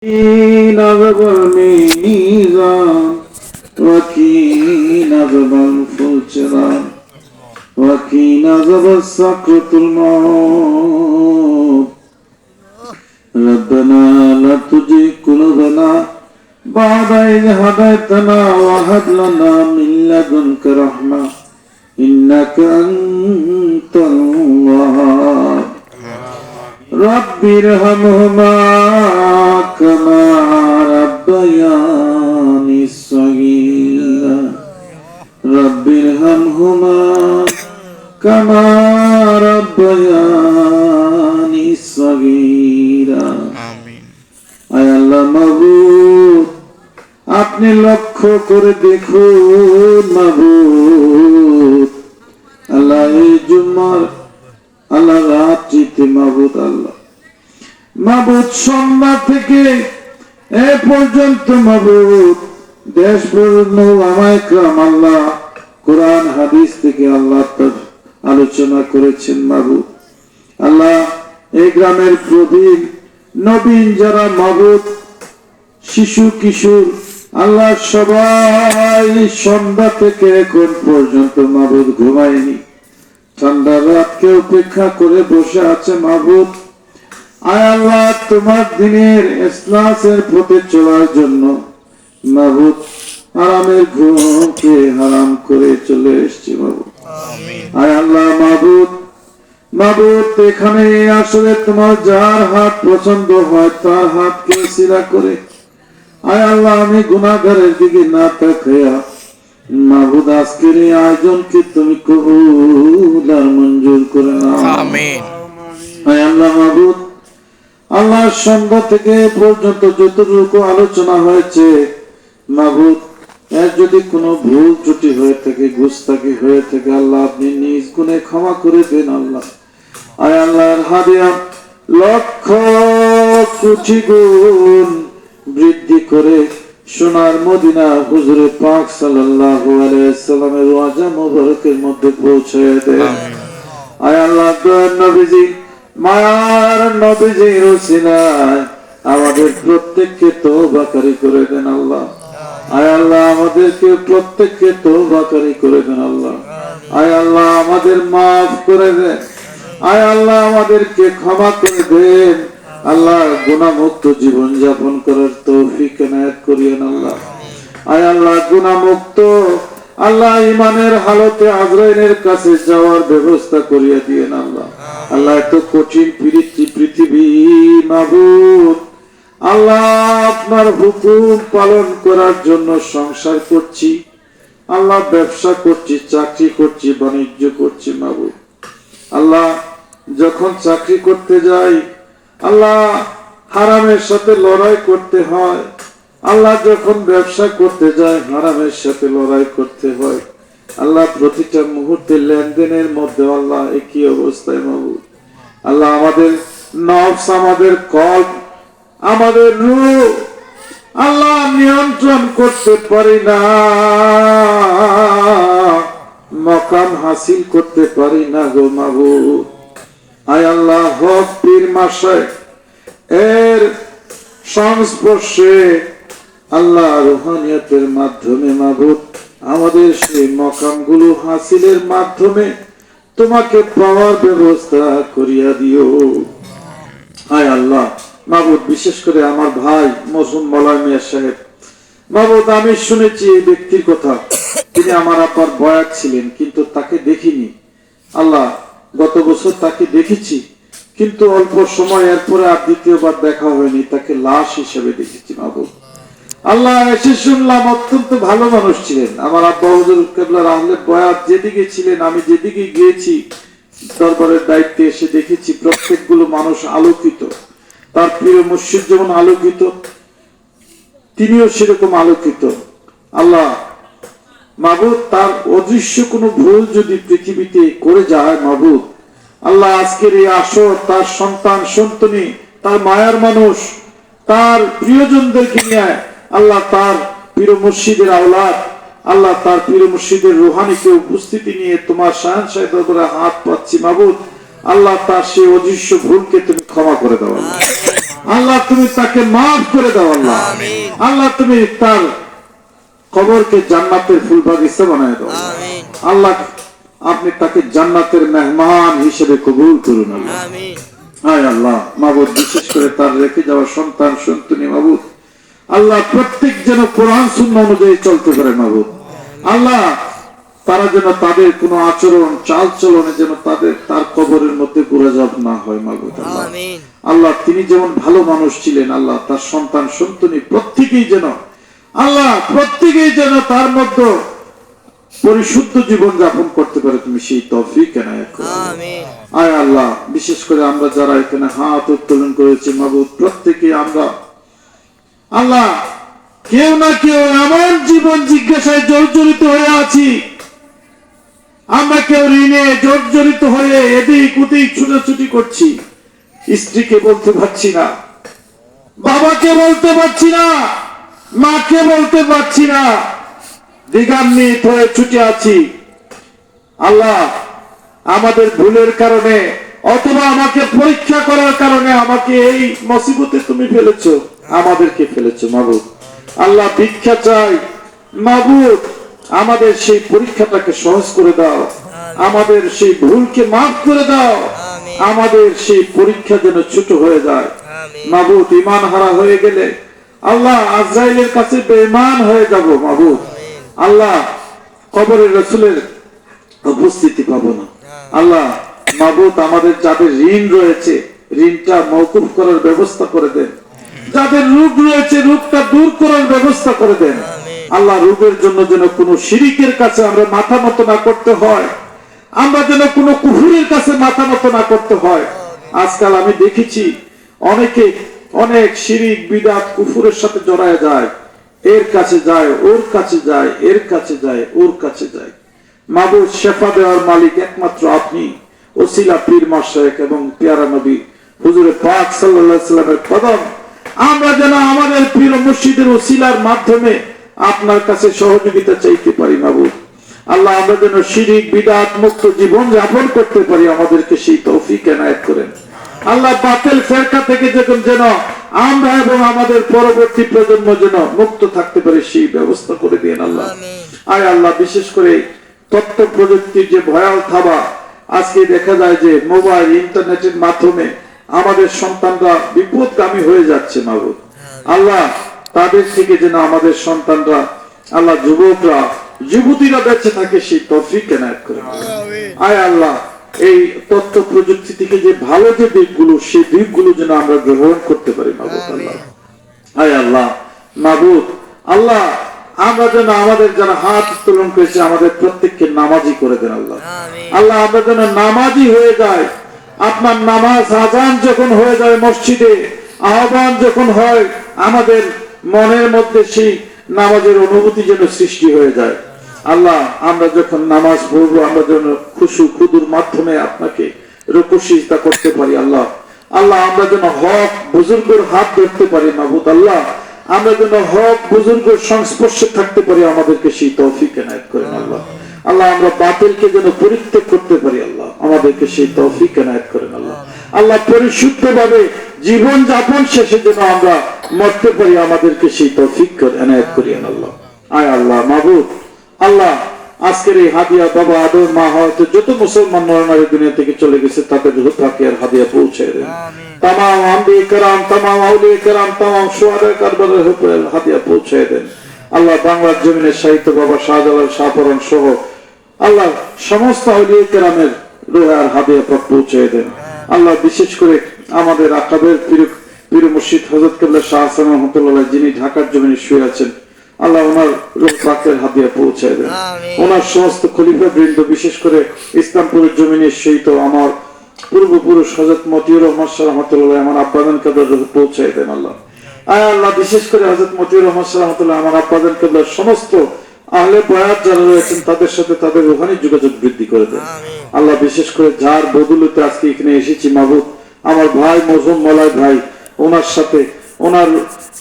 نظب الميزان وكي نظب الفلسران وكي نظب السقط الموت ربنا لا تزغ قلوبنا بعد إذ هديتنا وهب لنا من لدنك رحمة إنك أنت الوهاب رب ارحمهما كما ربياني صغيرا رب ارحمهما كما ربياني صغيرا আমিন। আয় আল্লাহ মাবুদ, আপনি লক্ষ্য করে দেখুন মাবুদ, আল্লাহ এই জুম্মার আল্লাহ রাত্রিতে মাবুদ আল্লাহ মাবুদ সন্ধ্যা থেকে এ পর্যন্ত মাবুদ দেশ পর্যন্ত আমায় কাম আল্লাহ কোরআন হাদিস থেকে আল্লাহ তার আলোচনা করেছেন মাবুদ আল্লাহ। এই গ্রামের প্রবীণ নবীন যারা মাবুদ শিশু কিশোর আল্লাহ সবাই সন্ধ্যা থেকে এখন পর্যন্ত মাবুদ ঘুমায়নি, ঠান্ডা রাতকে উপেক্ষা করে বসে আছে মাবুদ। আয় আল্লাহ, তোমার দিনের ইখলাসের পথে চলার জন্য মাবুদ আরামের ঘুমকে হারাম করে চলে এসেছি মাবুদ। আয় আল্লাহ মাবুদ, মাবুদ এখানে আসলে তোমার যার হাত পছন্দ হয় তার হাতকে সিরা করে আয় আল্লাহ আমি গুনাহগারের দিকে না তাকায়া মাবুদ আজকের এই আয়োজনকে তুমি কবুল আর মঞ্জুর করে নাও আমিন। আয় আল্লাহ মাবুদ, আল্লাহ সন্ধ্যা থেকে পর্যন্ত যতটুকু আলোচনা হয়েছে মাবুদ এর যদি কোনো ভুল ত্রুটি হয়ে থাকে গুস্তাখি হয়ে থাকে আল্লাহ আপনি নিজ গুণে ক্ষমা করে দেন আল্লাহ। আয় আল্লাহর হাদিয়া লক্ষ কোটি গুণ বৃদ্ধি করে সোনার মদিনা হুজুরে পাক সাল্লাল্লাহু আলাইহি সাল্লামের ওয়াজা মুবারকের মধ্যে পৌঁছায় দেন। আয় আল্লাহ দয়ার নবীজি মায়ার নবীজির ওসিলায় আমাদের প্রত্যেককে তওবাকারী করে দেন আল্লাহ। আয় আল্লাহ আমাদেরকে প্রত্যেককে তওবাকারী করে দেন আল্লাহ। আয় আল্লাহ আমাদের মাফ করে দেন, আয় আল্লাহ আমাদেরকে ক্ষমা করে দেন আল্লাহ, গুনাহমুক্ত জীবন যাপন করার তৌফিক এনায়েত করিয়েন আল্লাহ। আয় আল্লাহ গুনাহমুক্ত আল্লাহ ইমানের হালতে আজরাইলের কাছে যাওয়ার ব্যবস্থা করিয়ে দিয়েন আল্লাহ। আল্লাহ এত কঠিন পৃথিবী মাবুদ আল্লাহ আপনার হুকুম পালন করার জন্য সংসার করছি আল্লাহ, ব্যবসা করছি, চাকরি করছি, বাণিজ্য করছি মাবুদ আল্লাহ। যখন চাকরি করতে যাই আল্লাহ হারামের সাথে লড়াই করতে হয় আল্লাহ, যখন ব্যবসা করতে যায় হারামের সাথে লড়াই করতে হয় আল্লাহ। প্রতিটা মুহূর্তে লেনদেনের মধ্যে আল্লাহ একই অবস্থায় মাবুদ আল্লাহ আমাদের নফস, আমাদের কল্প, আমাদের রূহ আল্লাহ নিয়ন্ত্রণ করতে পারি না, মকাম হাসিল করতে পারি না গো মাবুদ। আয় আল্লাহ হক পীর মাশায়েখ এর সংস্পর্শে আল্লাহ রুহানিয়তের মাধ্যমে মাবুদ আমাদের সেই মকামগুলো হাসিলের মাধ্যমে তোমাকে পাওয়ার ব্যবস্থা করিয়া দিও। আয় আল্লাহ মাবুদ, বিশেষ করে আমার ভাই মরহুম মৌলানা মিয়া সাহেব মাবুদ, আমি শুনেছি এই ব্যক্তির কথা, তিনি আমার আপার বয়াত ছিলেন কিন্তু তাকে দেখিনি আল্লাহ। গত বছর তাকে দেখেছি কিন্তু অল্প সময়, এরপরে আর দ্বিতীয়বার দেখা হয়নি, তাকে লাশ হিসেবে দেখেছি মাবুদ আল্লাহ। এসে শুনলাম অত্যন্ত ভালো মানুষ ছিলেন আমার আব্বা হুজুর কেবলার আহলে বয়াত যেদিকে ছিলেন, আমি যেদিকে গিয়েছি দরবারের দায়িত্বে এসে দেখেছি প্রত্যেকগুলো মানুষ আলোকিত, তার প্রিয় মুর্শিদ যেমন আলোকিত তিনিও সেরকম আলোকিত আল্লাহ মাবুদ। তার অদৃশ্য কোনো ভুল যদি পৃথিবীতে করে যায় মাবুদ আল্লাহ, আজকের এই আসর তার সন্তান সন্তনি, তার মায়ার মানুষ, তার প্রিয়জনদেরকে নিয়ে আল্লাহ, তার প্রিয় মুর্শিদের আওলাদ আল্লাহ, তার প্রিয় মুর্শিদের রুহানিকে উপস্থিতি নিয়ে তোমার শাহনশাহ দরবারে হাত পাচ্ছি মাবুদ আল্লাহ, তার সেই অদৃশ্য ভুলকে তুমি ক্ষমা করে দাও আল্লাহ। আল্লাহ তুমি তাকে মাফ করে দাও আল্লাহ। আল্লাহ তুমি তার কবরকে জান্নাতের ফুল বাগিচা বানায় দাও আল্লাহ। আপনি তাকে জান্নাতের মেহমান হিসেবে কবুল করুন আল্লাহ। হায় আল্লাহ মাবুদ, বিশেষ করে তার রেখে যাওয়া সন্তান সন্ততি মাবুদ আল্লাহ প্রত্যেক যেন কোরআন সুন্নাহ অনুযায়ী চলতে পারে মাবুদ আল্লাহ। তারা যেন তাদের কোনো আচরণ চাল চলনে যেন তার কবরের মধ্যে গুরাজাব না হয় মাবুদ আল্লাহ। আল্লাহ তিনি যেমন ভালো মানুষ ছিলেন আল্লাহ, তার সন্তান সন্ততি প্রত্যেকেই যেন তার মধ্যে পরিশুদ্ধ জীবন যাপন করতে পারে, তুমি সেই তৌফিক এনায়েত করো আয় আল্লাহ। বিশেষ করে আমরা যারা এখানে হাত উত্তোলন করেছি মাবুদ, প্রত্যেকে আমরা আল্লাহ কেউ না কেউ এমন জীবন জিজ্ঞাসায় জর্জরিত হয়ে আছি, আমরা কেউ ঋণে জর্জরিত হয়ে এদিক ওদিক ছুটাছুটি করছি। স্ত্রীকে বলতে পারছি না, বাবাকে বলতে পারছি না, মাকে বলতে পারছি না, দিগান্বিত হয়ে ছুটে আছি আল্লাহ। আমাদের ভুলের কারণে অথবা আমাকে পরীক্ষা করার কারণে আমাকে এই মুসিবতে তুমি ফেলেছো, আমাদেরকে ফেলেছো মাবুদ আল্লাহ। ভিক্ষা চাই মাবুদ, আমাদের সেই পরীক্ষাটাকে সহজ করে দাও, আমাদের সেই ভুলকে মাফ করে দাও, আমাদের সেই পরীক্ষা যেন ছোট হয়ে যায় মাবুদ। ঈমান হারা হয়ে গেলে আল্লাহ আজরাইলের কাছে বেঈমান হয়ে যাব মাবুদ আল্লাহ, কবরে রাসূলের উপস্থিতি পাবো না আল্লাহ মাবুদ। আমাদের যাদের ঋণ রয়েছে ঋণটা মওকুফ করার ব্যবস্থা করে দেন, যাদের রোগ রয়েছে রোগটা দূর করার ব্যবস্থা করে দেন আল্লাহ। রোগের জন্য যেন কোনো শিরিকের কাছে আমরা মাথা নত না করতে হয়, আমরা যেন কোনো কুফুরের কাছে মাথা নত না করতে হয়। আজকাল আমি দেখেছি অনেকে অনেক শিরিক বিদআত কুফুরের সাথে জড়ায় যায়, এর কাছে যায়, ওর কাছে যায়, এর কাছে যায়, ওর কাছে যায়। মাবুদ শেফা দেওয়ার মালিক একমাত্র আপনি, ওসিলা পীর মাশায়েখ এবং পেয়ারা নবী হুজুরে পাক সাল্লাল্লাহু আলাইহি ওয়াসাল্লামের কদম আমরা যেন আমাদের পীর মুর্শিদের ওসিলার মাধ্যমে আপনার কাছে সহযোগিতা চাইতে পারি মাবুদ আল্লাহ। আমরা যেন শিরিক বিদআত মুক্ত জীবন যাপন করতে পারি, আমাদেরকে সেই তৌফিক এনায়েত করেন আল্লাহ। বাতিল ফেরকা থেকে যেন আমরা এবং আমাদের পরবর্তী প্রজন্ম যেন মুক্ত থাকতে পারে সেই ব্যবস্থা করে দিন আল্লাহ। আয় আল্লাহ, বিশেষ করে তথ্য প্রযুক্তির যে ভয়াল থাবা, আজকে দেখা যায় যে মোবাইল ইন্টারনেটের মাধ্যমে আমাদের সন্তানরা বিপদগামী হয়ে যাচ্ছে মাবুদ আল্লাহ। তাদের থেকে যেন আমাদের সন্তানরা আল্লাহ, যুবকরা যুবতীরা বেঁচে থাকে সেই তৌফিক এনায়েত করেন আয় আল্লাহ। এই তথ্য প্রযুক্তি থেকে যে ভালো যে দিকগুলো, সেই দিকগুলো যেন আমরা গ্রহণ করতে পারি মাবুদ আল্লাহ। আয় আল্লাহ মাবুদ আল্লাহ, আমরা যেন আমাদের যারা হাত উত্তোলন করেছে আমাদের প্রত্যেককে নামাজি করে দেন আল্লাহ। আল্লাহ আমরা যেন নামাজি হয়ে যায়, আপনার নামাজ আযান যখন হয়ে যায় মসজিদে, আহ্বান যখন হয়, আমাদের মনের মধ্যে সেই নামাজের অনুভূতি যেন সৃষ্টি হয়ে যায় আল্লাহ। আমরা যখন নামাজ পড়বো আমরা যেন খুশু খুদুর মাধ্যমে আপনাকে রুকু সিজদা করতে পারি আল্লাহ। আল্লাহ আমরা যেন হক বুজুর্গের হাত ধরতে পারি মাবুদ আল্লাহ। আমরা যেন হক বুজুর্গের সংস্পর্শে থাকতে পারি, আমাদেরকে সেই তৌফিক এনায়েত করেন আল্লাহ। আল্লাহ আমরা বাতিলকে যেন পরিত্যাগ করতে পারি আল্লাহ, আমাদেরকে সেই তৌফিক এনায়েত করেন আল্লাহ। আল্লাহ পরিশুদ্ধভাবে জীবন যাপন শেষে যেন আমরা মরতে পারি, আমাদেরকে সেই তৌফিক এনায়েত করেন আল্লাহ। আয় আল্লাহ মাবুদ আল্লাহ, আজকের এই হাদিয়া বাবা আদর মা হয়তো যত মুসলমান নরনারী দুনিয়া থেকে চলে গেছে তাদের রূহকে আর হাদিয়া পৌঁছে দেন। तमाम আম্বিয়া کرام, तमाम আউলিয়া کرام, तमाम শুহাদা কারবালার রূহে হাদিয়া পৌঁছে দেন আল্লাহ। বাংলার জমিনে সাহিত্য বাবা শাহজালাল শাহপরান সহ আল্লাহ সমস্ত আউলিয়া کرامের রূহে আর হাদিয়া পৌঁছে দেন আল্লাহ। বিশেষ করে আমাদের আকাবের পীর মুর্শিদ হযরত কিবলা শাহ হাসান রাহমাতুল্লাহ যিনি ঢাকার জমিনে শুয়ে আছেন আল্লাহ, ওনার রূহ পাকের হাদিয়া পৌঁছে দেন। ওনার সমস্ত খলিফা বৃন্দ, বিশেষ করে ইসলামপুরের জমিনে শহীদ আমার পূর্বপুরুষ হযরত মতিউর রহমান শাহ রাহমাতুল্লাহ আমার আব্বাজান কিবলার রূহ পৌঁছে দেন আল্লাহ। আয় আল্লাহ, বিশেষ করে হযরত মতিউর রহমান শাহ রাহমাতুল্লাহ আমার আব্বাজান কিবলার সমস্ত আহলে বায়াত যারা রয়েছেন তাদের সাথে তাদের রূহানি যোগাযোগ বৃদ্ধি করে দেন আল্লাহ। বিশেষ করে যার বদৌলতে আজকে এখানে এসেছি মাবুদ, আমার ভাই মজুম মলয় ভাই, ওনার সাথে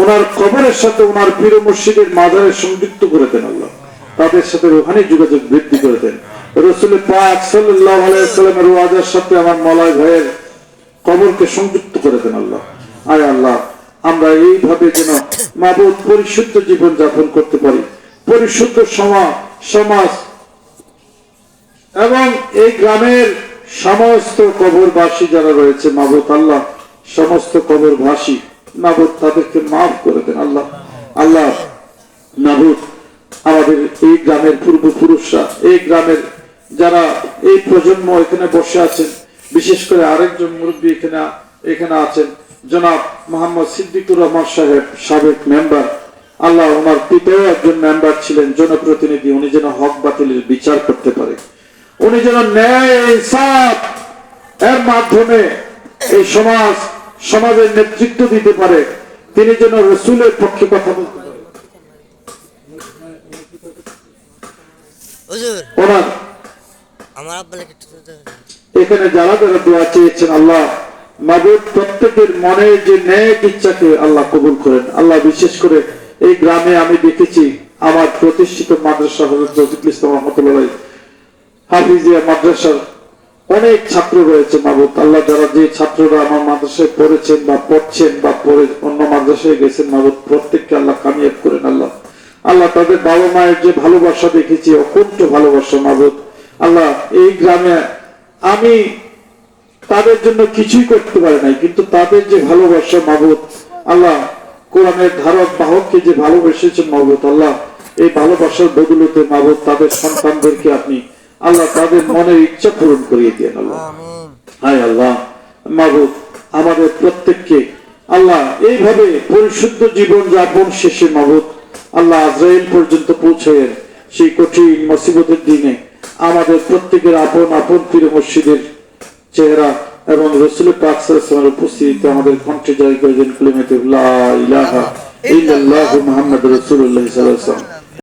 ওনার কবরের সাথে ওনার পীর মুর্শিদের মাজারে সংযুক্ত করে দেন আল্লাহ। তাদের সাথে রূহানি যোগাযোগ বৃদ্ধি করে দেন। রাসূল পাক সাল্লাল্লাহু আলাইহি ওয়াসাল্লামের ওয়াজের সাথে আমার মলয় ভাইয়ের কবরকে সংযুক্ত করে দেন আল্লাহ। আয় আল্লাহ আমরা এইভাবে যেন মাবুদ পরিশুদ্ধ জীবন যাপন করতে পারি, পরিশুদ্ধ সমাজ এবং এই গ্রামের সমস্ত কবরবাসী যারা রয়েছে মাবুদ আল্লাহ, সমস্ত কবরবাসী মাবুদ তাদেরকে মাফ করে দেন আল্লাহ। আল্লাহ মাবুদ আমাদের এই গ্রামের পূর্বপুরুষরা, এই গ্রামের যারা এই প্রজন্ম এখানে বসে আছেন, বিশেষ করে আরেকজন মুরব্বী এখানে আছেন জনাব মোহাম্মদ সিদ্দিকুর রহমান সাহেব, সাবেক মেম্বার। আল্লাহ ওনার পিতাও একজন মেম্বার ছিলেন, জনপ্রতিনিধি। উনি যেন হক বাতিলের বিচার করতে পারে, উনি যেন ন্যায় ইনসাফ এর মাধ্যমে এই সমাজের নেতৃত্ব দিতে পারে, তিনি যেন রসুলের পক্ষে কথা বলতে পারে। ওনার এখানে যারা যারা দোয়া চেয়েছেন আল্লাহ মাবুদ প্রত্যেকের মনে যে ন্যাক ইচ্ছাকে আল্লাহ কবুল করেন আল্লাহ। বিশেষ করে এই গ্রামে আমি দেখেছি আমার প্রতিষ্ঠিত মাদ্রাসা হযরত রফিকুল ইসলাম রহমাতুল্লাহ হাফিজিয়া মাদ্রাসার অনেক ছাত্র রয়েছে মাবুদ আল্লাহ, যারা যে ছাত্ররা আমার মাদ্রাসায় পড়েছেন বা পড়ছেন বা পড়ে অন্য মাদ্রাসায় গেছেন মাবুদ প্রত্যেককে আল্লাহ কামিয়াব করেন আল্লাহ। আল্লাহ তাদের বাবা মায়ের যে ভালোবাসা দেখেছি, অকুণ্ঠ ভালোবাসা মাবুদ আল্লাহ। এই গ্রামে আমি তাদের জন্য কিছুই করতে পারি নাই, কিন্তু তাদের যে ভালোবাসা মাবুদ আল্লাহ, কোরআনের ধারক বাহককে যে ভালোবেসেছেন মাবুদ আল্লাহ, এই ভালোবাসার বদলতে মাবুদ তাদের সন্তানদেরকে আপনি আল্লাহ তাদের মনের ইচ্ছা পূরণ করিয়ে দেন আল্লাহ। হায় আল্লাহ মাবুদ আমাদের প্রত্যেককে আল্লাহ এইভাবে পরিশুদ্ধ জীবন যাপন শেষে মাবুদ আল্লাহ আজরাইল পর্যন্ত পৌঁছায় সেই কঠিন মুসিবতের দিনে আমাদের প্রত্যেকের আপন আপন পীর মুর্শিদের চেহারা এবং রাসূল পাক সাল্লাল্লাহু আলাইহি ওয়াসাল্লামের উপস্থিতিতে আমাদের কণ্ঠে জারি করে দেন কালিমাতুল্লাহ ইলাহা ইল্লাল্লাহু মুহাম্মাদুর রাসূলুল্লাহ সাল্লাল্লাহু আলাইহি ওয়াসাল্লাম।